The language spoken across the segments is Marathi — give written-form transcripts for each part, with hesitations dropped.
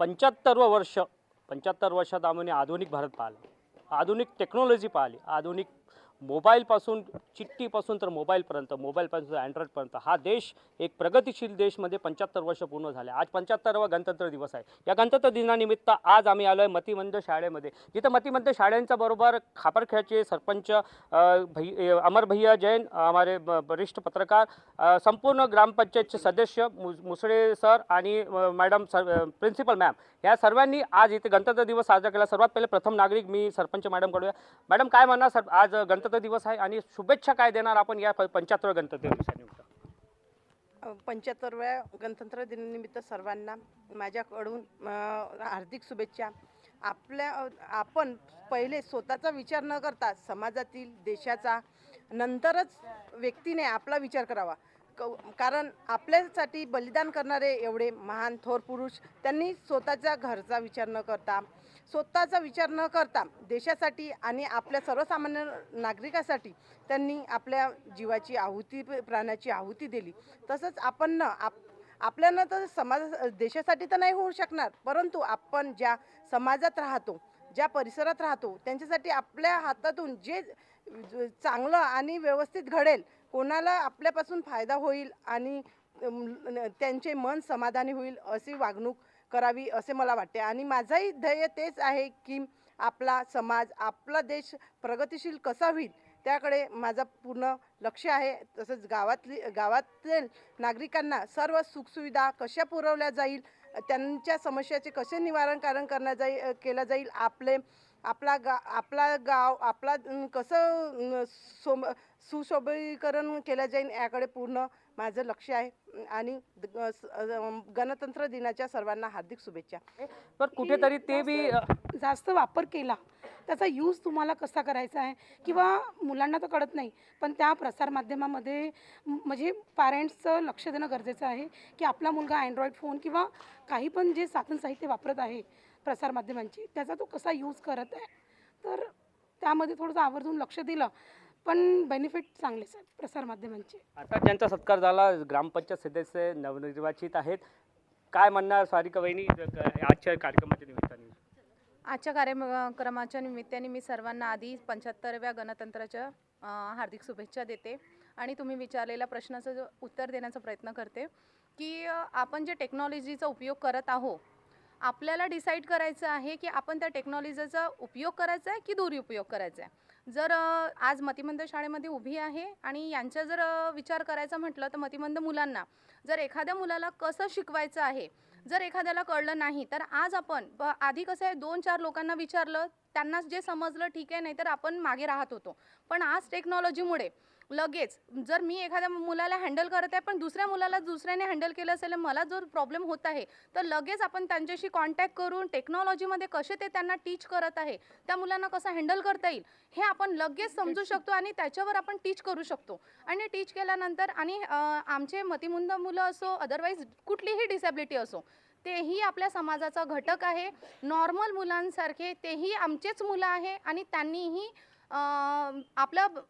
75वं वर्ष 75 वर्षात आम्ही आधुनिक भारत पाहिला, आधुनिक टेक्नॉलॉजी पाहिली, आधुनिक मोबाईलपासून चिठ्ठीपासून तर मोबाईलपासून तर अँड्रॉइडपर्यंत हा देश एक प्रगतिशील देशमध्ये 75 वर्ष पूर्ण झाले. आज 75वा गणतंत्र दिवस आहे. या गणतंत्र दिनानिमित्त आज आम्ही आलो आहे मतिमंद शाळेमध्ये, जिथं मतिमंद शाळेंच्या बरोबर खापरखेडचे सरपंच अमर भैया जैन, हमारे वरिष्ठ पत्रकार, संपूर्ण ग्रामपंचायतचे सदस्य मुसळे सर आणि मॅडम प्रिन्सिपल मॅम, या सर्वांनी आज इथे गणतंत्र दिवस साजरा केला. सर्वात पहिले प्रथम नागरिक मी सरपंच मॅडम कडूया. मॅडम काय म्हणणार सर, आज गणतंत्र दिवस आहे आणि शुभेच्छा काय देणार आपण या 75व्या गणतंत्र दिवसानिमित्त? 75व्या गणतंत्र दिनानिमित्त सर्वांना माझ्याकडून हार्दिक शुभेच्छा. आपण पहिले स्वतःचा विचार न करता समाजातील, देशाचा, नंतरच व्यक्तीने आपला विचार करावा. कारण आपल्यासाठी बलिदान करणारे एवढे महान थोर पुरुष, त्यांनी स्वतःच्या घरचा विचार न करता, स्वतःचा विचार न करता देशासाठी आणि आपल्या सर्वसामान्य नागरिकासाठी त्यांनी आपल्या जीवाची आहुती, प्राणाची आहुती दिली. तसंच आपण आपल्याला तर देशासाठी तर नाही होऊ शकणार, परंतु आपण ज्या समाजात राहतो, ज्या परिसरात राहतो, त्यांच्यासाठी आपल्या हातातून जे चांगलं आणि व्यवस्थित घडेल, कोणाला आपल्यापासून फायदा होईल आणि त्यांचे मन समाधानी होईल अशी वागणूक करावी असे मला वाटते. आणि माझंही ध्येय तेच आहे की आपला समाज, आपला देश प्रगतिशील कसा होईल त्याकडे माझं पूर्ण लक्ष आहे. तसंच गावातील नागरिकांना सर्व सुखसुविधा कशा पुरवल्या जाईल, त्यांच्या समस्याचे कसे निवारण केलं जाईल, आपला गाव कसं सुशोभीकरण केलं जाईल याकडे पूर्ण माझं लक्ष आहे. आणि गणतंत्र दिनाच्या सर्वांना हार्दिक शुभेच्छा. तर कुठेतरी ते बी जास्त वापर केला, त्याचा यूज तुम्हाला कसा करायचा आहे किंवा मुलांना तर कळत नाही, पण त्या प्रसारमाध्यमामध्ये म्हणजे पॅरेंट्सचं लक्ष देणं गरजेचं आहे की आपला मुलगा अँड्रॉइड फोन किंवा काही पण जे साधन साहित्य वापरत आहे प्रसारमाध्यमांची, त्याचा तो कसा यूज करत आहे. तर त्यामध्ये थोडंसं आवर्जून लक्ष दिलं पण बेनिफिट चांगलेच आहेत प्रसारमाध्यमांचे. आता ज्यांचा सत्कार झाला, ग्रामपंचायत सदस्य नवनिर्वाचित आहेत, काय म्हणणार सारिका वहिनी आजच्या कार्यक्रमाच्या निमित्ताने? आजच्या कार्यक्रमाच्या निमित्ताने मी सर्वांना आधी 75व्या गणतंत्राच्या हार्दिक शुभेच्छा देते आणि तुम्ही विचारलेल्या प्रश्नाचं उत्तर देण्याचा प्रयत्न करते की आपण जे टेक्नॉलॉजीचा उपयोग करत आहोत, आपल्याला डिसाईड करायचं आहे की आपण त्या टेक्नॉलॉजीचा उपयोग करायचा आहे की दुरुपयोग करायचा आहे. जर आज मतिमंद शाळेमध्ये उभी आहे आणि यांचा जर विचार करायचा म्हटलं तर मतिमंद मुलांना जर एखाद्या मुलाला कसं शिकवायचं आहे, जर एखाद्याला कळलं नाही तर आज आपण आधी कसं आहे 2-4 लोकांना विचारलं, त्यांना जे समजलं ठीक आहे, नाही तर आपण मागे राहत होतो. पण आज टेक्नॉलॉजीमुळे लगेच जर मी एखाद्या मुलाला हँडल करत आहे पण दुसऱ्या मुलाला दुसऱ्याने हँडल केलं असेल, मला जर प्रॉब्लेम होत आहे तर लगेच आपण त्यांच्याशी कॉन्टॅक्ट करून टेक्नॉलॉजीमध्ये कसे ते त्यांना टीच करत आहे, त्या मुलांना कसं हँडल करता येईल हे आपण लगेच समजू शकतो आणि त्याच्यावर आपण टीच करू शकतो. आणि टीच केल्यानंतर आणि आमचे मतिमंद मुलं असो, अदरवाईज कुठलीही डिसेबिलिटी असो, तेही आपल्या समाजाचा घटक आहे. नॉर्मल मुलांसारखे तेही आमचेच मुलं आहे आणि त्यांनीही आपलं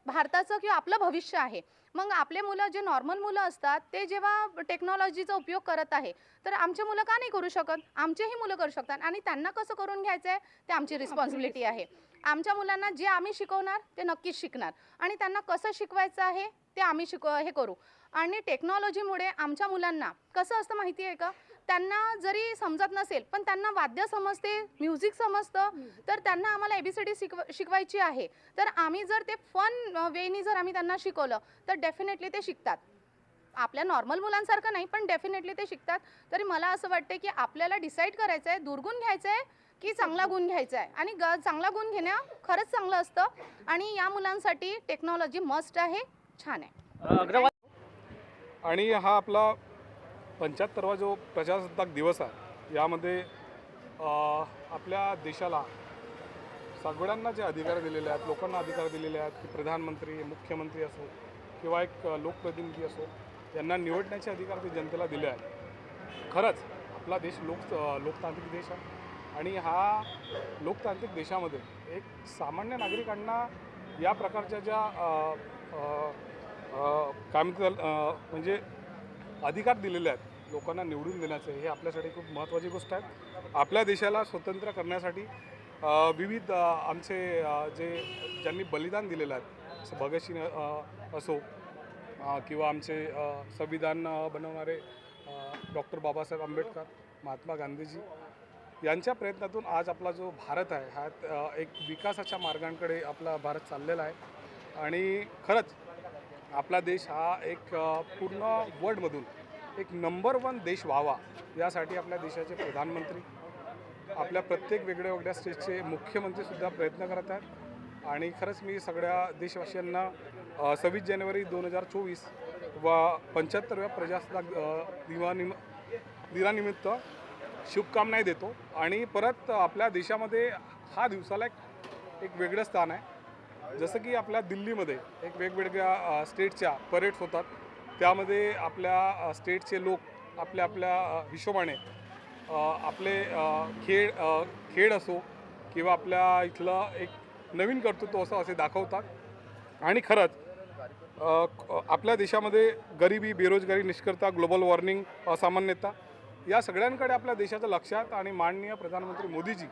भारताचं किंवा आपलं भविष्य आहे. मग आपले मुलं जे नॉर्मल मुलं असतात ते जेव्हा टेक्नॉलॉजीचा उपयोग करत आहे तर आमचे मुलं का नाही करू शकत? आमचेही मुलं करू शकतात आणि त्यांना कसं करून घ्यायचं आहे ते आमची रिस्पॉन्सिबिलिटी आहे. आमच्या मुलांना जे आम्ही शिकवणार ते नक्कीच शिकणार आणि त्यांना कसं शिकवायचं आहे ते आम्ही हे करू. आणि टेक्नॉलॉजीमुळे आमच्या मुलांना कसं असतं माहिती आहे का, त्यांना जरी समजत नसेल पण त्यांना वाद्य समजते, म्युझिक समजतं, तर त्यांना आम्हाला ABCD शिकवायची आहे तर आम्ही जर ते फन वेनी जर आम्ही त्यांना शिकवलं तर डेफिनेटली ते शिकतात. आपल्या नॉर्मल मुलांसारखं नाही पण डेफिनेटली ते शिकतात. तरी मला असं वाटतं की आपल्याला डिसाईड करायचं आहे दुर्गुण घ्यायचं आहे की चांगला गुण घ्यायचा आहे आणि चांगला गुण घेणं खरंच चांगलं असतं आणि या मुलांसाठी टेक्नॉलॉजी मस्ट आहे, छान आहे. आणि हा आपला 75वा जो प्रजासत्ताक दिवस आहे, यामध्ये आपल्या देशाला सगळ्यांना जे अधिकार दिलेले आहेत, लोकांना अधिकार दिलेले आहेत की प्रधानमंत्री, मुख्यमंत्री असो किंवा एक लोकप्रतिनिधी असो, यांना निवडण्याचे अधिकार ते जनतेला दिले आहेत. खरंच आपला देश लोकतांत्रिक देश आहे आणि हा लोकतांत्रिक देशामध्ये एक सामान्य नागरिकांना या प्रकारच्या ज्या काय म्हणतात म्हणजे अधिकार दिलेले आहेत, लोकांना निवडून देण्याचं हे आपल्यासाठी खूप महत्त्वाची गोष्ट आहे. आपल्या देशाला स्वतंत्र करण्यासाठी विविध आमचे जे ज्यांनी बलिदान दिलेलं आहे, जसं भगतसिंग असो किंवा आमचे संविधान बनवणारे डॉक्टर बाबासाहेब आंबेडकर, महात्मा गांधीजी यांच्या प्रयत्नातून आज आपला जो भारत आहे हा एक विकासाच्या मार्गांकडे आपला भारत चाललेला आहे. आणि खरंच आपला देश हा एक पूर्ण वर्ल्डमधून एक नंबर 1 देश व्हावा यासाठी आपल्या देशाचे प्रधानमंत्री, आपल्या प्रत्येक वेगळ्या वेगळ्या स्टेटचे मुख्यमंत्रीसुद्धा प्रयत्न करत आहेत. आणि खरंच मी सगळ्या देशवासियांना 26 जानेवारी 2024 व 75व्या प्रजासत्ताक दिनानिमित्त शुभकामनाही देतो. आणि परत आपल्या देशामध्ये हा दिवसाला एक वेगळं स्थान आहे. जसं की आपल्या दिल्लीमध्ये एक वेगवेगळ्या स्टेटच्या परेड्स होतात, त्यामध्ये आपल्या स्टेटचे लोक आपल्या आपल्या हिशोबाने आपले खेळ असो किंवा आपल्या इथलं एक नवीन कर्तृत्व असं असे दाखवतात. आणि खरंच आपल्या देशामध्ये गरिबी, बेरोजगारी, निष्कर्ता, ग्लोबल वॉर्मिंग, असामान्यता या सगळ्यांकडे आपल्या देशाचं लक्ष आहे. आणि माननीय प्रधानमंत्री मोदीजी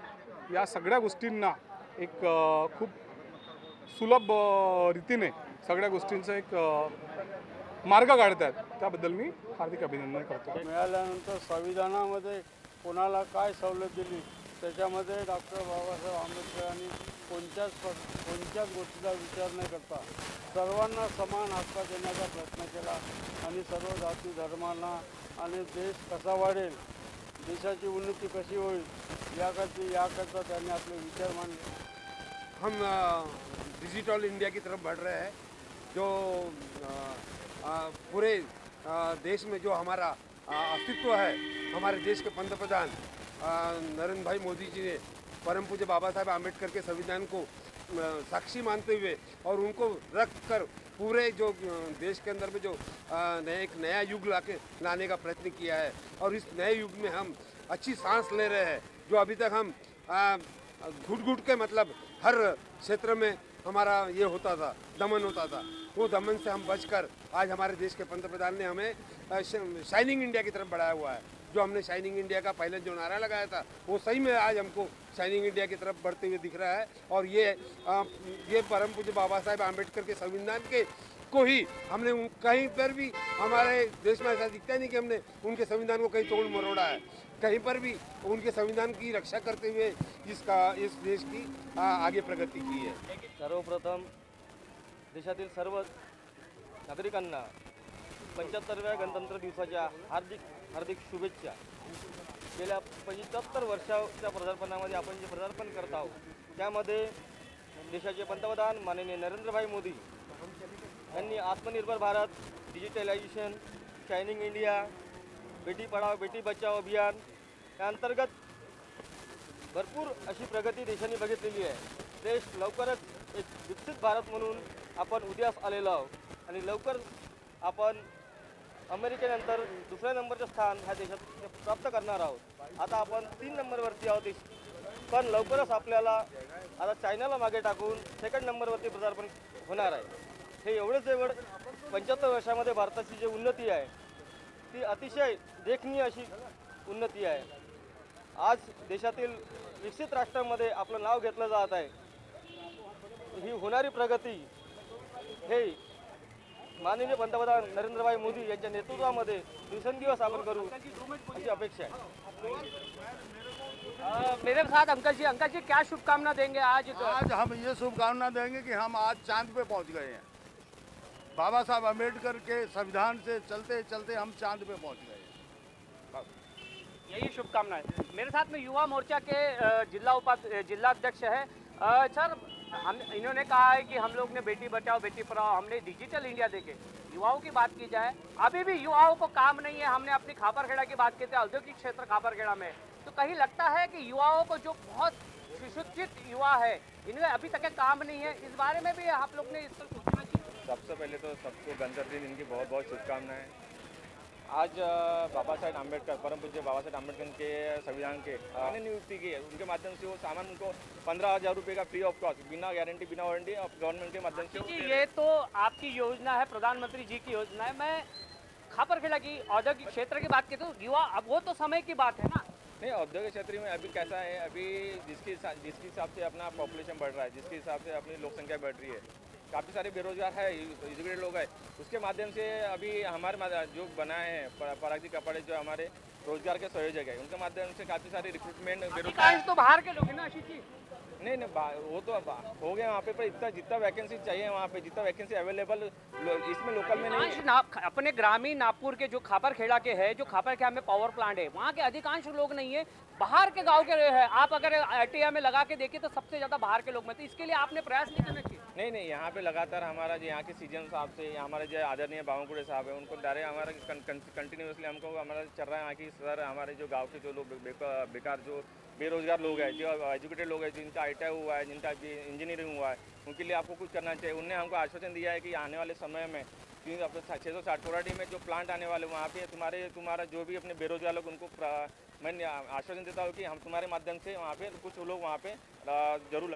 या सगळ्या गोष्टींना एक खूप सुलभ रीतीने सगळ्या गोष्टींचा एक मार्ग काढत आहेत. त्याबद्दल मी हार्दिक अभिनंदन करतो. मिळाल्यानंतर संविधानामध्ये कोणाला काय सवलत दिली त्याच्यामध्ये डॉक्टर बाबासाहेब आंबेडकरांनी कोणत्याच गोष्टीचा विचार न करता सर्वांना समान हक्क देण्याचा प्रयत्न केला. आणि सर्व जाती धर्मांना आणि देश कसा वाढेल, देशाची उन्नती कशी होईल याकरता त्यांनी आपले विचार मांडले. हम डिजिटल इंडिया की तरफ बढ़ रहे हैं, जो पूरे देश में जो हमारा अस्तित्व है, हमारे देश के पंतप्रधान नरेंद्र भाई मोदी जी ने परम पूज्य बाबा साहेब आम्बेडकर के संविधान को साक्षी मानते हुए और उनको रख कर पूरे जो देश के अंदर में जो एक नया युग लाने का प्रयत्न किया है. और इस नए युग में हम अच्छी सांस ले रहे हैं. जो अभी तक हम घुट के मतलब हर क्षेत्र में हमारा ये होता था, दमन होता था, वो दमन से हम बचकर आज हमारे देश के पंतप्रधान ने हमें शाइनिंग इंडिया की तरफ बढ़ाया हुआ है. जो हमने शाइनिंग इंडिया का पहले जो नारा लगाया था वो सही में आज हमको शाइनिंग इंडिया की तरफ बढ़ते हुए दिख रहा है. और ये परम पूज्य बाबा साहेब आम्बेडकर के संविधान के को ही हमने कहीं पर भी हमारे देश में ऐसा दिखता नहीं कि हमने उनके संविधान को कहीं तोड़ मरोड़ा है. कहीं पर भी उनके संविधान की रक्षा करते हुए इस देश की आगे प्रगती की है. सर्वप्रथम देशातील सर्व नागरिकांना 75व्या गणतंत्र दिवसाच्या हार्दिक शुभेच्छा. गेल्या 75 वर्षाच्या पदार्पणामध्ये आपण जे पदार्पण करत आहोत त्यामध्ये देशाचे पंतप्रधान माननीय नरेंद्रभाई मोदी यांनी आत्मनिर्भर Bharat, digitalisation, shining India, Beti Padhao Beti Bachao अभियान या अंतर्गत भरपूर अशी प्रगती देशाने बघितलेली आहे. देश लवकरच एक विकसित भारत म्हणून आपण उदयास आलेलो आहोत आणि लवकर आपण अमेरिकेनंतर दुसऱ्या नंबरचं स्थान ह्या देशात प्राप्त करणार आहोत. आता आपण 3 नंबरवरती आहोत, पण लवकरच आपल्याला आता चायनाला मागे टाकून 2nd नंबरवरती पदार्पण होणार आहे. हे एवढंच 75 वर्षामध्ये भारताची जी उन्नती आहे ती अतिशय देखणीय अशी उन्नती आहे. आज देशातील विकसित राष्ट्रांमध्ये आपलं नाव घेतलं जात आहे. ही होणारी प्रगती हे माननीय पंतप्रधान नरेंद्रभाई मोदी यांच्या नेतृत्वामध्ये दिवसेंदिवस आपण करू अशी अपेक्षा आहे. मेरे साथ अंकल जी क्या शुभकामना देंगे आज? आज हम ये शुभकामना देंगे कि हम आज चांद पे पहुंच गए हैं. बाबा साहब अम्बेडकर के संविधान से चलते चलते हम चांद पे पहुंच गए हैं. यही शुभकामना है. मेरे साथ में युवा मोर्चा के जिला अध्यक्ष है. सर, इन्होंने कहा है कि हम लोग ने बेटी बचाओ बेटी पढ़ाओ, हमने डिजिटल इंडिया देखे. युवाओं की बात की जाए, अभी भी युवाओं को काम नहीं है. हमने अपनी खापरखेड़ा की बात की थी, औद्योगिक क्षेत्र खापरखेड़ा में, तो कहीं लगता है कि युवाओं को जो बहुत सुशिक्षित युवा है इनमें अभी तक काम नहीं है. इस बारे में भी आप लोग ने इस पर सोचना चाहिए. सबसे पहले तो सबको गणतंत्र दिन इनकी बहुत बहुत शुभकामनाएं. आज बाबा साहेब आम्बेडकर, परम पूज्य बाबा साहेब आम्बेडकर के संविधान के नियुक्ति की है. उनके माध्यम से वो सामान उनको 15,000 रुपये का फ्री ऑफ कॉस्ट, बिना गारंटी बिना वारंटी गवर्नमेंट के माध्यम से. ये तो आपकी योजना है, प्रधानमंत्री जी की योजना है. मैं खापरखेड़ा की औद्योगिक क्षेत्र की बात की तो युवा, अब वो तो समय की बात है ना। नहीं, औद्योगिक क्षेत्र में अभी कैसा है, अभी जिसके हिसाब से अपना पॉपुलेशन बढ़ रहा है, जिसके हिसाब से अपनी लोक संख्या बढ़ रही है, काफ़ी सारे बेरोजगार है, एजुकेटेड लोग हैं, उसके माध्यम से अभी हमारे जो बनाए हैं पराग जी कपड़े जो हमारे रोजगार के संयोजक है, उनके माध्यम से काफ़ी सारे रिक्रूटमेंट अधिकांश तो बाहर के लोग हैं ना आशीष जी। नहीं, वो तो हो गया वहाँ पे, पर इतना जितना वैकेंसी चाहिए वहाँ पे, जितना वैकेंसी अवेलेबल इसमें लोकल में नहीं है। अपने ग्रामीण नागपुर के जो खापरखेड़ा के है, जो खापरखेड़ा में पावर प्लांट है, वहाँ के अधिकांश लोग नहीं है, बाहर के गांव के हैं। आप अगर आईटीआई में लगा के देखिए तो सबसे ज़्यादा बाहर के लोग में, तो इसके लिए आपने प्रयास नहीं करना चाहिए। नहीं, यहाँ पे लगातार हमारा जो यहाँ के सीजन साहब से, हमारे जो आदरणीय बावनकुड़े साहब हैं, उनको डायरेक्ट हमारा कंटिन्यूसली हमको हमारा चल रहा है यहाँ की सर, हमारे जो गांव के जो लोग बेकार जो बेरोजगार लोग हैं, जो एजुकेटेड लोग हैं, जिनका आईटीआई हुआ है, जिनका इंजीनियरिंग हुआ है, उनके लिए आपको कुछ करना चाहिए। उनने हमको आश्वासन दिया है कि आने वाले समय में 660 कोराडी में जो प्लांट आने वाले वहाँ पे तुम्हारा जो भी अपने बेरोजगार लोग, उनको मैं आश्वासन देता हूँ कि हम तुम्हारे माध्यम से वहाँ पे कुछ लोग वहाँ पे जरूर